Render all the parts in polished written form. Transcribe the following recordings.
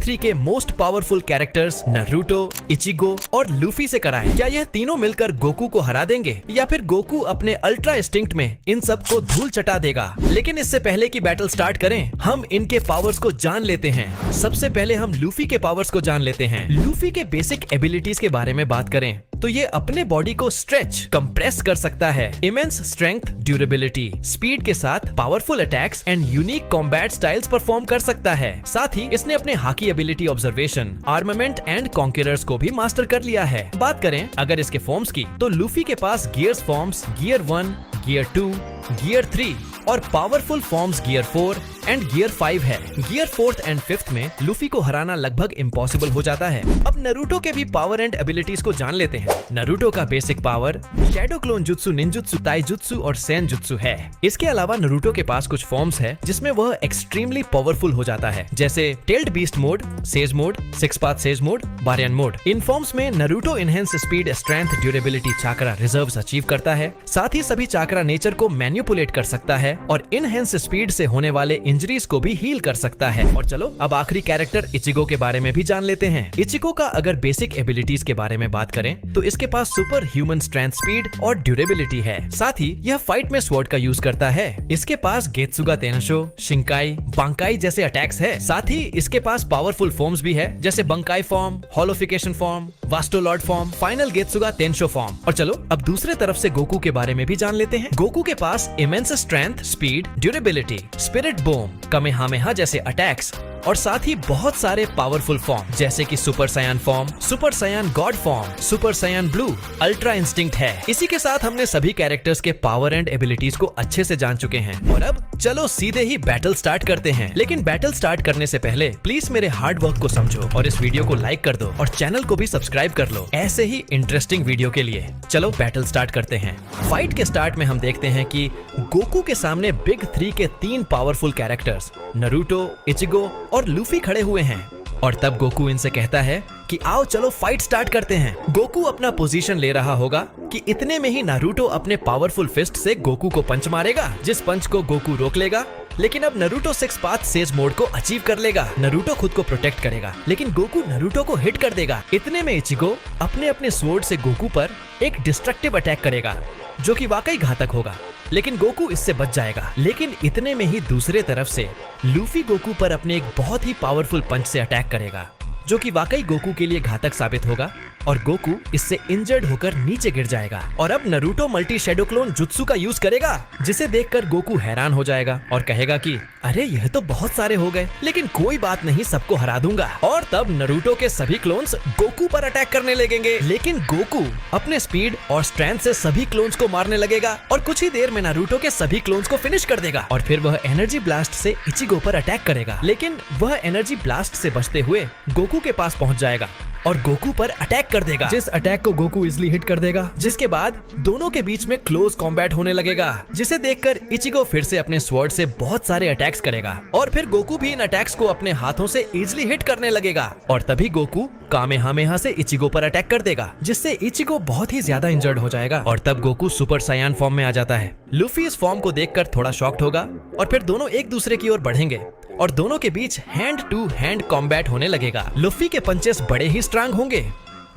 3 के most powerful characters Naruto, Ichigo और Luffy से कराएं। क्या यह तीनों मिलकर गोकू को हरा देंगे या फिर गोकू अपने अल्ट्रा इंस्टिंक्ट में इन सबको धूल चटा देगा? लेकिन इससे पहले कि बैटल स्टार्ट करें, हम इनके पावर्स को जान लेते हैं। सबसे पहले हम लूफी के पावर्स को जान लेते हैं। लूफी के बेसिक एबिलिटीज के बारे में बात करें तो ये अपने बॉडी को स्ट्रेच, कंप्रेस कर सकता है। इमेंस स्ट्रेंथ, ड्यूरेबिलिटी, स्पीड के साथ powerful attacks and unique combat styles perform कर सकता है। साथ ही इसने अपने hockey ability observation, armament and conquerors को भी मास्टर कर लिया है। बात करें अगर इसके फॉर्म्स की तो लूफी के पास gears forms gear 1, gear 2, gear 3 और powerful forms gear 4 and gear 5 है। गियर 4th एंड 5th में लूफी को हराना लगभग इम्पॉसिबल हो जाता है। अब नारुतो के भी पावर एंड एबिलिटीज को जान लेते हैं। नारुतो का basic power shadow clone jutsu, ninjutsu, taijutsu और सेन जुत्सु है। इसके अलावा नारुतो के पास कुछ फॉर्म्स है जिसमें वह एक्सट्रीमली पावरफुल हो जाता है, जैसे tailed beast mode, sage mode, six path sage mode, baryon mode. इन फॉर्म्स में Naruto enhance speed, strength, durability chakra reserves achieve करता है। साथ ही सभी चाकरा नेचर को मैनिपुलेट कर सकता है और इनहेंस स्पीड से होने वाले इंजरीज को भी हील कर सकता है। और चलो अब आखिरी कैरेक्टर इचिगो के बारे में भी जान लेते हैं। इचिगो का अगर बेसिक एबिलिटीज के बारे में बात करें तो इसके पास सुपर ह्यूमन स्ट्रेंथ, स्पीड और ड्यूरेबिलिटी है। साथ ही यह फाइट में स्वॉर्ड का यूज करता है। इसके पास गेत्सुगा तेनशो, शिंकाई, बांकाई जैसे अटैक्स है। साथ ही इसके पास पावरफुल फॉर्म्स भी है, जैसे bankai form, hollowfication form, Vasto Lorde form, final Getsuga Tensho form. और चलो अब दूसरे तरफ से गोकू के बारे में भी जान लेते हैं। गोकू के पास immense strength, speed, durability, spirit bomb, Kamehameha जैसे अटैक्स और साथ ही बहुत सारे पावरफुल फॉर्म जैसे कि super Saiyan form, super Saiyan god form, super Saiyan blue, ultra instinct है। इसी के साथ हमने सभी कैरेक्टर्स के पावर एंड एबिलिटीज को अच्छे से जान चुके हैं और अब चलो सीधे ही बैटल स्टार्ट करते हैं। लेकिन बैटल स्टार्ट करने से पहले प्लीज मेरे हार्ड वर्क को समझो और इस वीडियो को लाइक कर दो और चैनल को भी सब्सक्राइब कर लो ऐसे ही इंटरेस्टिंग वीडियो के लिए। चलो बैटल स्टार्ट करते हैं। फाइट के स्टार्ट में हम देखते हैं कि गोकू के सामने बिग 3 के 3 पावरफुल कैरेक्टर्स नारुतो, इचिगो और लूफी खड़े हुए हैं और तब गोकू इनसे कहता है कि आओ चलो फाइट स्टार्ट करते हैं। गोकू अपना पोजीशन ले रहा होगा कि इतने में ही नारुतो अपने पावरफुल फिस्ट से गोकू को पंच मारेगा, जिस पंच को गोकू रोक लेगा। लेकिन अब Naruto six path sage mode को अचीव कर लेगा। नारुतो खुद को प्रोटेक्ट करेगा लेकिन गोकू नारुतो को हिट कर देगा। इतने में इचिगो अपने स्वॉर्ड से गोकू पर एक डिस्ट्रक्टिव अटैक करेगा जो कि वाकई घातक होगा, लेकिन गोकू इससे बच जाएगा। लेकिन इतने में ही दूसरे तरफ से लूफी गोकू पर अपने एक बहुत ही पावरफुल पंच से अटैक करेगा जो कि वाकई गोकू के लिए घातक साबित होगा और गोकू इससे इंजर्ड होकर नीचे गिर जाएगा। और अब Naruto multi shadow clone jutsu का यूज करेगा, जिसे देखकर गोकू हैरान हो जाएगा और कहेगा कि अरे यह तो बहुत सारे हो गए, लेकिन कोई बात नहीं, सबको हरा दूंगा। और तब नारुतो के सभी क्लोन्स गोकू पर अटैक करने लगेंगे, लेकिन गोकू अपने स्पीड और स्ट्रेंथ से सभी क्लोन्स को मारने लगेगा और कुछ ही देर में नारुतो के सभी क्लोन्स को फिनिश कर देगा। और फिर वह एनर्जी ब्लास्ट से इचिगो पर अटैक करेगा, लेकिन वह एनर्जी ब्लास्ट से बचते हुए गोकू के पास पहुंच जाएगा और गोकू पर अटैक कर देगा, जिस अटैक को गोकू इजीली हिट कर देगा। जिसके बाद दोनों के बीच में क्लोज कॉम्बैट होने लगेगा, जिसे देखकर इचिगो फिर से अपने स्वॉर्ड से बहुत सारे अटैक्स करेगा और फिर गोकू भी इन अटैक्स को अपने हाथों से इजीली हिट करने लगेगा। और तभी गोकू कामेहामेहा से इचिगो पर अटैक कर देगा, जिससे इचिगो बहुत ही ज्यादा इंजर्ड हो जाएगा। और तब गोकू सुपर सायान फॉर्म में आ जाता है। लूफी इस फॉर्म को देखकर थोड़ा शॉक्ड होगा और फिर दोनों एक दूसरे की ओर बढ़ेंगे और दोनों के बीच हैंड टू हैंड कॉम्बैट होने लगेगा। लूफी के पंचेस बड़े ही स्ट्रांग होंगे।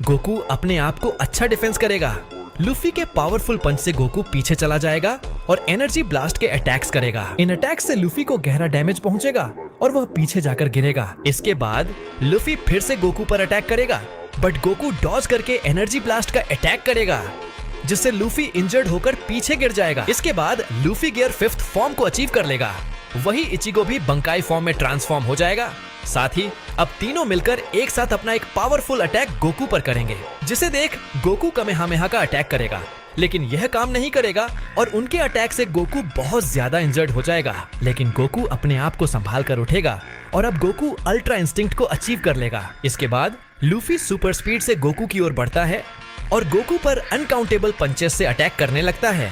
गोकू अपने आप को अच्छा डिफेंस करेगा। लूफी के पावरफुल पंच से गोकू पीछे चला जाएगा और एनर्जी ब्लास्ट के अटैक्स करेगा। इन अटैक्स से लूफी को गहरा डैमेज पहुंचेगा और वह पीछे जाकर गिरेगा। इसके बाद लूफी फिर से गोकू पर अटैक करेगा, बट गोकू डॉज करके एनर्जी ब्लास्ट का अटैक करेगा, जिससे लूफी इंजर्ड होकर पीछे गिर जाएगा। इसके बाद लूफी गियर 5th फॉर्म को अचीव कर लेगा। वही इचिगो भी बंकाई फॉर्म में ट्रांसफॉर्म हो जाएगा। साथ ही अब तीनों मिलकर एक साथ अपना एक पावरफुल अटैक गोकू पर करेंगे, जिसे देख गोकू कामेहामेहा का अटैक करेगा, लेकिन यह काम नहीं करेगा और उनके अटैक से गोकू बहुत ज्यादा इंजर्ड हो जाएगा। लेकिन गोकू अपने आप को संभाल कर उठेगा और अब गोकू अल्ट्रा इंस्टिंक्ट को अचीव कर लेगा। इसके बाद लूफी सुपर स्पीड से गोकू की ओर बढ़ता है और गोकू पर अनकाउंटेबल पंचेस से अटैक करने लगता है।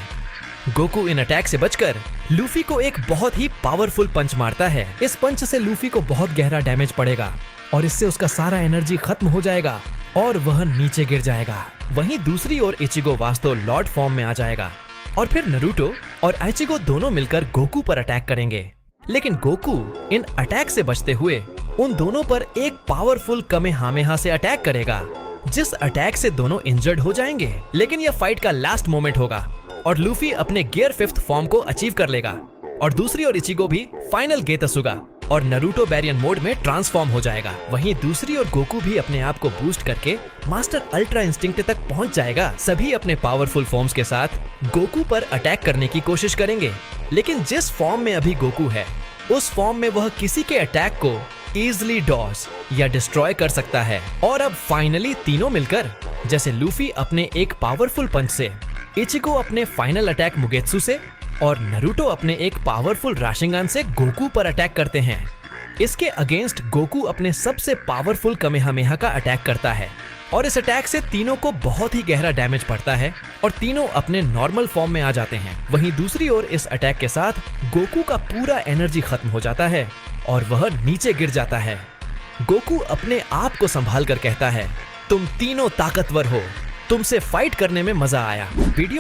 गोकू इन अटैक से बचकर लूफी को एक बहुत ही पावरफुल पंच मारता है। इस पंच से लूफी को बहुत गहरा डैमेज पड़ेगा और इससे उसका सारा एनर्जी खत्म हो जाएगा और वह नीचे गिर जाएगा। वहीं दूसरी ओर इचिगो वास्तव लॉर्ड फॉर्म में आ जाएगा और फिर नारुतो और इचिगो दोनों मिलकर गोकू पर अटैक करेंगे। लेकिन गोकू इन अटैक से बचते हुए उन दोनों पर एक पावरफुल कामेहामेहा से अटैक करेगा, जिस अटैक से दोनों इंजर्ड हो जाएंगे। लेकिन यह फाइट का लास्ट मोमेंट होगा और लूफी अपने गियर 5th फॉर्म को अचीव कर लेगा और दूसरी ओर इचिगो भी फाइनल गेतासुगा और नारुतो बैरियन मोड में ट्रांसफॉर्म हो जाएगा। वहीं दूसरी ओर गोकू भी अपने आप को बूस्ट करके मास्टर अल्ट्रा इंस्टिंक्ट तक पहुंच जाएगा। सभी अपने पावरफुल फॉर्म्स के साथ गोकू पर अटैक करने की कोशिश करेंगे, लेकिन जिस फॉर्म में अभी गोकू है उस फॉर्म में वह किसी के अटैक को इजिली डॉज या डिस्ट्रॉय कर सकता है। और अब फाइनली तीनों मिलकर, जैसे लूफी अपने एक पावरफुल पंच से, इचिगो अपने फाइनल अटैक मुगेत्सु से और नारुतो अपने एक पावरफुल राशिंगान से गोकू पर अटैक करते हैं। इसके अगेंस्ट गोकू अपने सबसे पावरफुल कामेहामेहा का अटैक करता है और इस अटैक से तीनों को बहुत ही गहरा डैमेज पड़ता है और तीनों अपने नॉर्मल फॉर्म में आ जाते हैं। वहीं दूसरी ओर इस अटैक के साथ गोकू का पूरा एनर्जी खत्म हो जाता है और वह नीचे गिर जाता है। गोकू अपने आप को संभाल कर कहता है, तुम तीनों ताकतवर हो, तुमसे फाइट करने में मजा आया। वीडियो